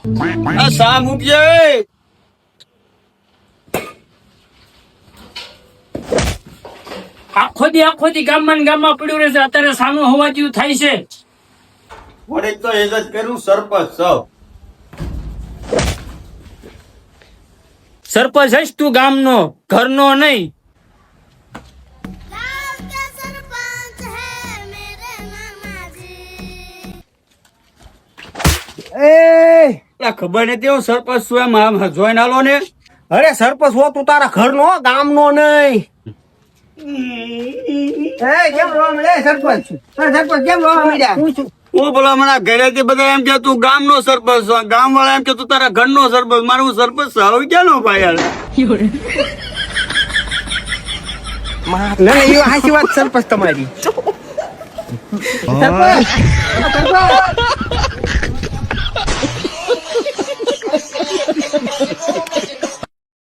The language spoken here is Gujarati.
આ સા મૂકજે. આખો દી ગામમાં ને ગામમાં પડ્યું રહે છે. અત્યારે સાનું હોવા જેવું થાય છે. વળી તો એ જ કર્યું સરપંચ સૌ. સરપંચ હશ તું ગામનો, ઘરનો નહીં. ખબર નથી હું સરપંચ છું એમ આમ જોઈન આલો ને. અરે સરપંચ હો તું તારા ઘરનો ગામનો નહીં. કેમ રોવા મળ્યા સરપંચ? સરપંચ કેમ રોવા મળ્યા? હું બોલા મને ઘરેથી બધા એમ કે તું ગામનો સરપંચ છો, ગામ વાળા એમ કે તું તારા ઘરનો સરપંચ. મારું સરપંચ હવે ક્યાંનો ભાઈ યાર? એ હાચી વાત સરપંચ તમારી. સરપંચ